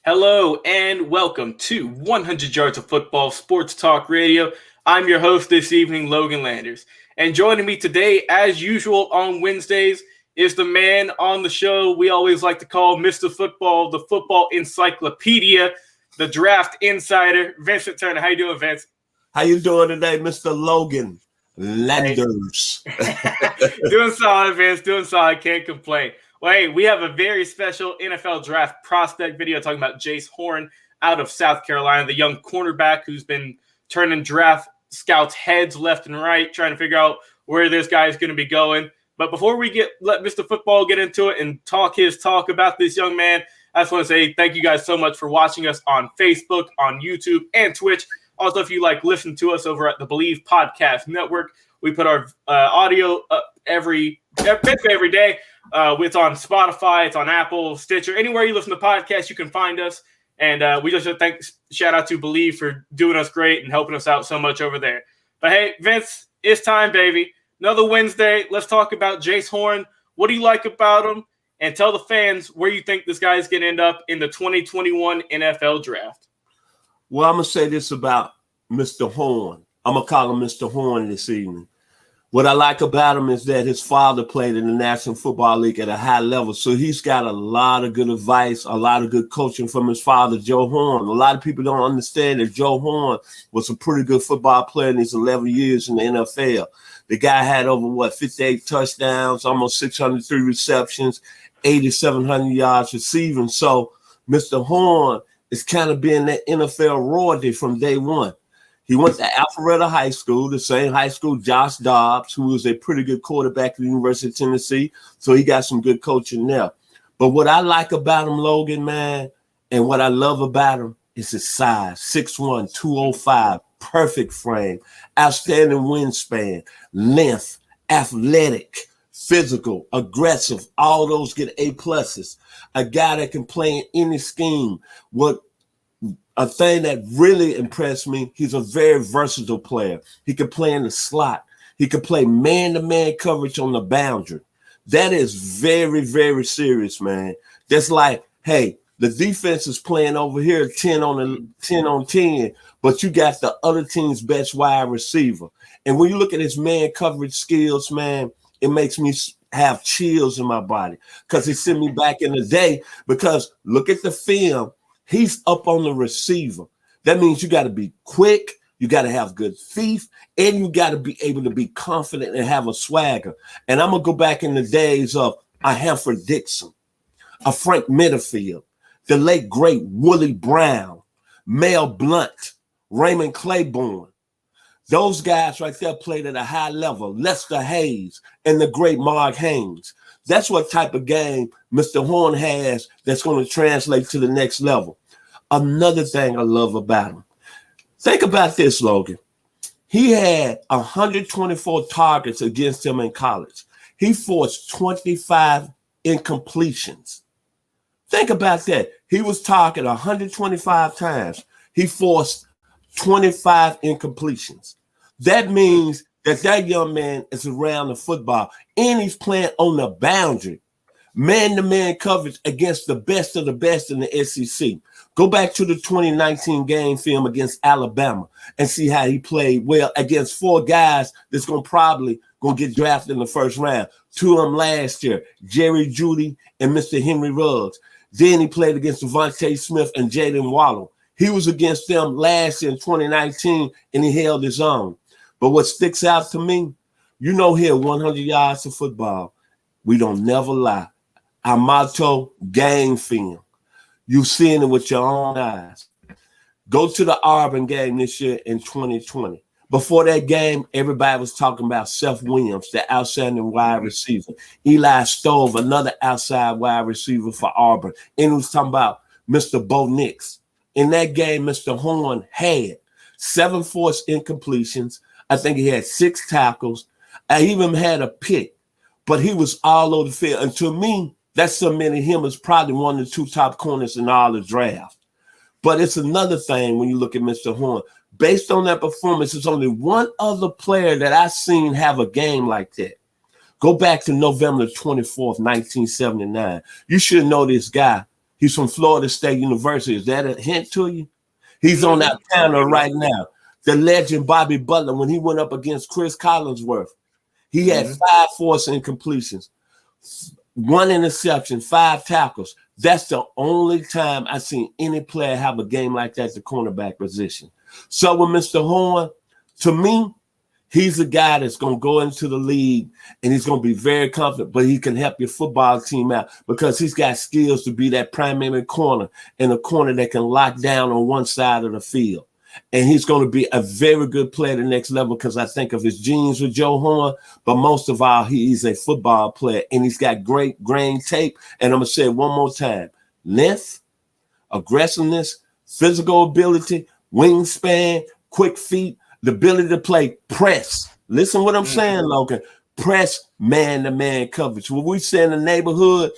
Hello and welcome to 100 Yards of Football Sports Talk Radio. I'm your host this evening, Logan Landers. And joining me today, as usual on Wednesdays, is the man on the show we always like to call Mr. Football, the football encyclopedia, the draft insider, Vincent Turner. How you doing, Vince? How you doing today, Mr. Logan Landers? Doing solid, Vince. Doing solid. Can't complain. Well, hey, we have a very special NFL draft prospect video talking about Jaycee Horn out of South Carolina, the young cornerback who's been turning draft scouts' heads left and right, trying to figure out where this guy is going to be going. But before we let Mr. Football get into it and talk his talk about this young man, I just want to say thank you guys so much for watching us on Facebook, on YouTube, and Twitch. Also, if you listen to us over at the Believe Podcast Network, we put our audio up every day. It's on Spotify, it's on Apple, Stitcher, anywhere you listen to podcasts, you can find us. And we just shout out to Believe for doing us great and helping us out so much over there. But hey, Vince, it's time, baby. Another Wednesday. Let's talk about Jaycee Horn. What do you like about him? And tell the fans where you think this guy is going to end up in the 2021 NFL Draft. Well, I'm going to say this about Mr. Horn. I'm going to call him Mr. Horn this evening. What I like about him is that his father played in the National Football League at a high level. So he's got a lot of good advice, a lot of good coaching from his father, Joe Horn. A lot of people don't understand that Joe Horn was a pretty good football player in his 11 years in the NFL. The guy had over, 58 touchdowns, almost 603 receptions, 8,700 yards receiving. So Mr. Horn is kind of being that NFL royalty from day one. He went to Alpharetta High School, the same high school Josh Dobbs, who was a pretty good quarterback at the University of Tennessee. So he got some good coaching there. But what I like about him, Logan, man, and what I love about him is his size, 6'1", 205, perfect frame, outstanding wingspan, length, athletic, physical, aggressive. All those get A+. A guy that can play in any scheme. A thing that really impressed me, he's a very versatile player. He can play in the slot. He can play man-to-man coverage on the boundary. That is very, very serious, man. That's like, hey, the defense is playing over here 10 on 10, but you got the other team's best wide receiver. And when you look at his man coverage skills, man, it makes me have chills in my body because it sent me back in the day because look at the film. He's up on the receiver. That means you got to be quick, you got to have good feet, and you got to be able to be confident and have a swagger. And I'm going to go back in the days of a Hanford Dixon, a Frank Mitterfield, the late, great Willie Brown, Mel Blount, Raymond Claiborne. Those guys right there played at a high level, Lester Hayes, and the great Mark Haynes. That's what type of game Mr. Horn has that's going to translate to the next level. Another thing I love about him. Think about this, Logan. He had 124 targets against him in college. He forced 25 incompletions. Think about that. He was targeted 125 times. He forced 25 incompletions. That means that young man is around the football and he's playing on the boundary. Man-to-man coverage against the best of the best in the SEC. Go back to the 2019 game film against Alabama and see how he played well against four guys that's probably going to get drafted in the first round. Two of them last year, Jerry Jeudy and Mr. Henry Ruggs. Then he played against Devontae Smith and Jalen Waddle. He was against them last year in 2019 and he held his own. But what sticks out to me, here 100 yards of football, we don't never lie. Our motto, game film. You've seen it with your own eyes. Go to the Auburn game this year in 2020. Before that game, everybody was talking about Seth Williams, the outstanding wide receiver. Eli Stove, another outside wide receiver for Auburn. And it was talking about Mr. Bo Nix. In that game, Mr. Horn had 7 forced incompletions. I think he had 6 tackles. I even had a pick, but he was all over the field. And to me, that cemented him as probably one of the 2 top corners in all the draft. But it's another thing when you look at Mr. Horn. Based on that performance, there's only one other player that I've seen have a game like that. Go back to November 24th, 1979. You should know this guy He's from Florida State University. Is that a hint to you? He's on that panel right now. The legend Bobby Butler, when he went up against Chris Collinsworth, he had 5 forced incompletions, 1 interception, 5 tackles. That's the only time I've seen any player have a game like that at the cornerback position. So with Mr. Horn, to me, he's a guy that's going to go into the league and he's going to be very confident, but he can help your football team out because he's got skills to be that primary corner and a corner that can lock down on one side of the field. And he's going to be a very good player at the next level because I think of his genes with Joe Horn, but most of all, he's a football player and he's got great grain tape. And I'm going to say it one more time. Length, aggressiveness, physical ability, wingspan, quick feet, the ability to play press. Listen what I'm saying, Logan. Press man-to-man coverage. When we say in the neighborhood,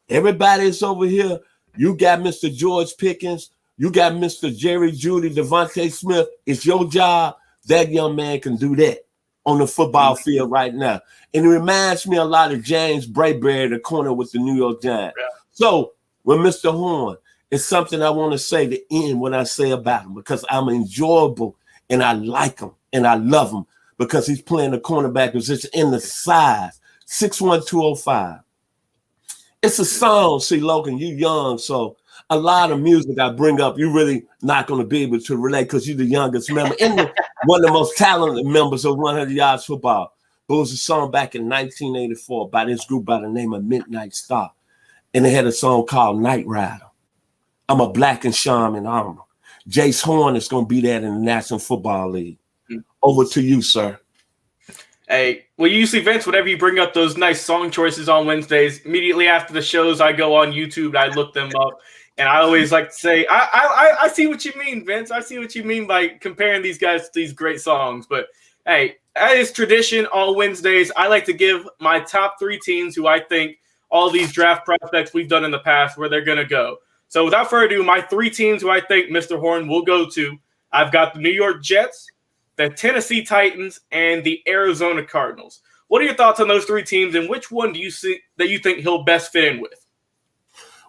everybody's over here. You got Mr. George Pickens. You got Mr. Jerry Jeudy, Devontae Smith. It's your job. That young man can do that on the football field right now. And it reminds me a lot of James Brayberry, the corner with the New York Giants. Yeah. So with Mr. Horn, it's something I want to say to end what I say about him because I'm enjoyable and I like him and I love him because he's playing the cornerback position in the size, 6'1", 205. It's a song, see, Logan, you young, so a lot of music I bring up, you're really not going to be able to relate because you're the youngest member and one of the most talented members of 100 Yards Football. But it was a song back in 1984 by this group by the name of Midnight Star. And they had a song called Night Rider. I'm a black and shaman armor. Jaycee Horn is going to be there in the National Football League. Over to you, sir. Hey, well, usually, Vince, whenever you bring up those nice song choices on Wednesdays, immediately after the shows, I go on YouTube and I look them up. And I always like to say, I see what you mean, Vince. I see what you mean by comparing these guys to these great songs. But, hey, as tradition on Wednesdays, I like to give my top 3 teams who I think all these draft prospects we've done in the past, where they're going to go. So without further ado, my 3 teams who I think Mr. Horn will go to, I've got the New York Jets, the Tennessee Titans, and the Arizona Cardinals. What are your thoughts on those 3 teams, and which one do you see that you think he'll best fit in with?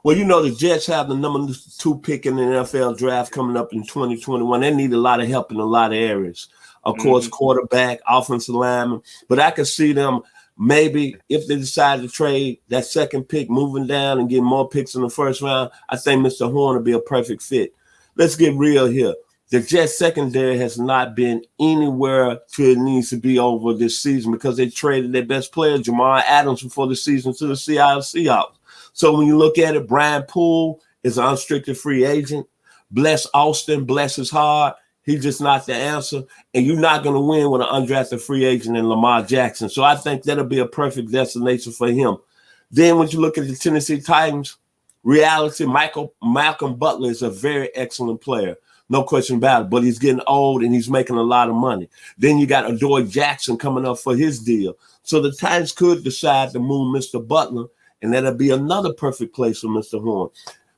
Well, you know, the Jets have the number 2 pick in the NFL draft coming up in 2021. They need a lot of help in a lot of areas. Of course, quarterback, offensive lineman. But I could see them maybe if they decide to trade that second pick, moving down and getting more picks in the first round, I think Mr. Horn will be a perfect fit. Let's get real here. The Jets secondary has not been anywhere to it needs to be over this season because they traded their best player, Jamal Adams, before the season to the Seattle Seahawks. So when you look at it, Brian Poole is an unrestricted free agent. Bless Austin, bless his heart. He's just not the answer. And you're not going to win with an undrafted free agent in Lamar Jackson. So I think that'll be a perfect destination for him. Then when you look at the Tennessee Titans, reality, Malcolm Butler is a very excellent player. No question about it. But he's getting old and he's making a lot of money. Then you got Adoree Jackson coming up for his deal. So the Titans could decide to move Mr. Butler, and that'll be another perfect place for Mr. Horn.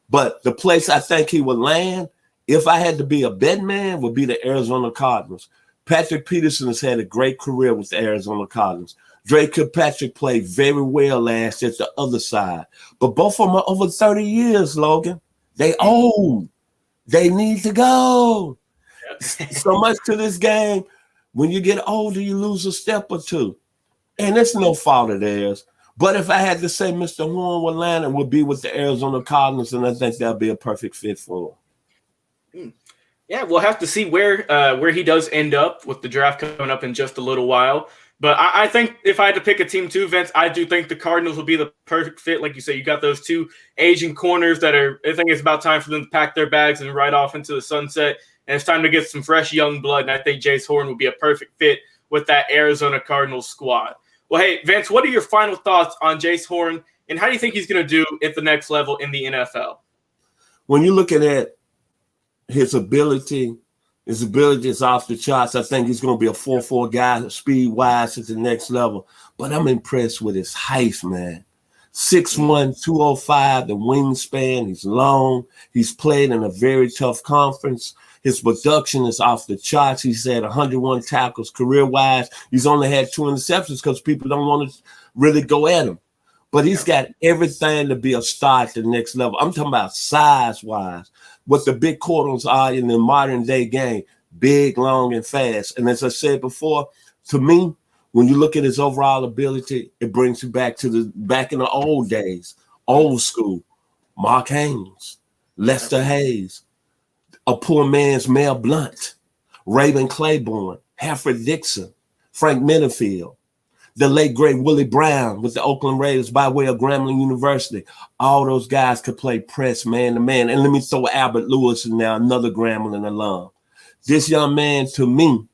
But the place I think he would land, if I had to be a bet man, would be the Arizona Cardinals. Patrick Peterson has had a great career with the Arizona Cardinals. Drake Kirkpatrick played very well last year at the other side. But both of them are over 30 years, Logan. They old. They need to go. So much to this game. When you get older, you lose a step or two. And it's no fault of theirs. But if I had to say Mr. Horn would land and would be with the Arizona Cardinals, and I think that'd be a perfect fit for him. Yeah, we'll have to see where he does end up with the draft coming up in just a little while. But I think if I had to pick a team too, Vince, I do think the Cardinals will be the perfect fit. Like you say, you got those 2 aging corners that are – I think it's about time for them to pack their bags and ride off into the sunset. And it's time to get some fresh young blood. And I think Jaycee Horn would be a perfect fit with that Arizona Cardinals squad. Well, hey, Vince, what are your final thoughts on Jaycee Horn, and how do you think he's going to do at the next level in the NFL? When you're looking at his ability is off the charts. I think he's going to be a 4.4 guy, speed-wise, at the next level. But I'm impressed with his height, man. 6'1", 205, the wingspan. He's long. He's played in a very tough conference. His production is off the charts. He's had 101 tackles career-wise. He's only had 2 interceptions because people don't want to really go at him. but he's got everything to be a star at the next level. I'm talking about size-wise, what the big quarters are in the modern-day game, big, long, and fast. And as I said before, to me, when you look at his overall ability, it brings you back to back in the old days, old school. Mark Haynes, Lester Hayes, a poor man's Mel Blount, Raven Claiborne, Halford Dixon, Frank Minifield, the late great Willie Brown with the Oakland Raiders by way of Grambling University. All those guys could play press man to man. And let me throw Albert Lewis in there, another Grambling alum. This young man, to me,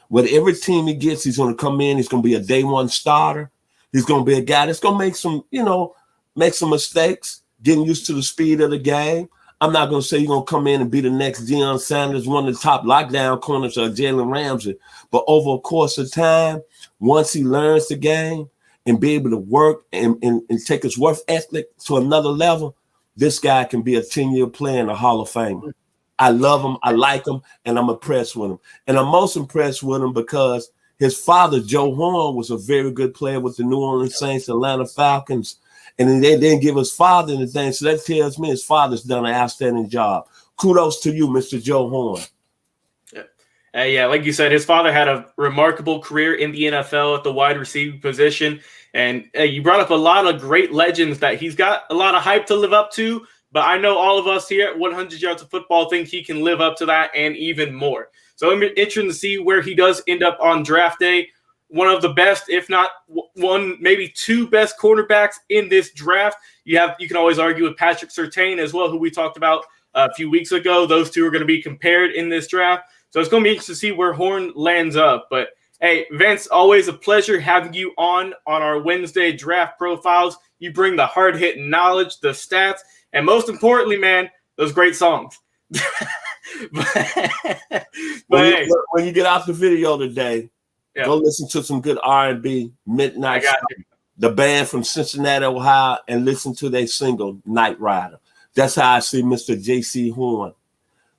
with every team he gets, he's going to come in. He's going to be a day one starter. He's going to be a guy that's going to make some mistakes, getting used to the speed of the game. I'm not going to say you're going to come in and be the next Deion Sanders, one of the top lockdown corners, or Jalen Ramsey. But over a course of time, once he learns the game and be able to work and take his work ethic to another level, this guy can be a 10-year player in the Hall of Fame. I love him. I like him. And I'm impressed with him. And I'm most impressed with him because his father, Joe Horn, was a very good player with the New Orleans Saints, Atlanta Falcons. And they didn't give his father anything. So that tells me his father's done an outstanding job. Kudos to you, Mr. Joe Horn. Yeah, like you said, his father had a remarkable career in the NFL at the wide receiver position. And you brought up a lot of great legends that he's got a lot of hype to live up to. But I know all of us here at 100 Yards of Football think he can live up to that and even more. So I'm interested to see where he does end up on draft day. One of the best, if not one, maybe two best cornerbacks in this draft. You can always argue with Patrick Surtain as well, who we talked about a few weeks ago. Those two are going to be compared in this draft. So it's going to be interesting to see where Horn lands up. But hey, Vince, always a pleasure having you on our Wednesday draft profiles. You bring the hard-hitting knowledge, the stats, and most importantly, man, those great songs. When you get off the video today, go listen to some good R&B, Midnight. The band from Cincinnati, Ohio, and listen to their single, Night Rider. That's how I see Mr. Jaycee Horn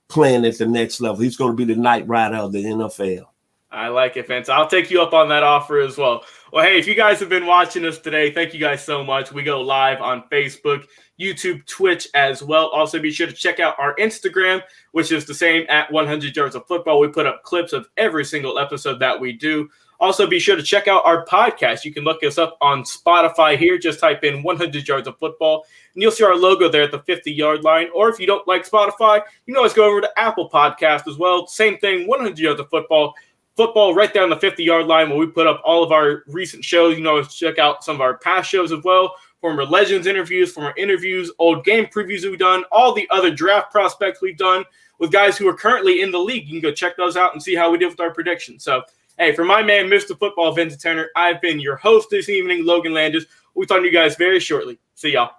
playing at the next level. He's going to be the Night Rider of the NFL. I like it, Vince. I'll take you up on that offer as well. Well, hey, if you guys have been watching us today, thank you guys so much. We go live on Facebook, YouTube, Twitch as well. Also, be sure to check out our Instagram, which is the same at 100 Yards of Football. We put up clips of every single episode that we do. Also, be sure to check out our podcast. You can look us up on Spotify here. Just type in 100 Yards of Football, and you'll see our logo there at the 50-yard line. Or if you don't like Spotify, you can always go over to Apple Podcast as well. Same thing, 100 Yards of Football right there on the 50-yard line where we put up all of our recent shows. You can always check out some of our past shows as well, former Legends interviews, former interviews, old game previews we've done, all the other draft prospects we've done with guys who are currently in the league. You can go check those out and see how we did with our predictions. So, hey, for my man, Mr. Football, Vincent Turner, I've been your host this evening, Logan Landers. We'll talk to you guys very shortly. See y'all.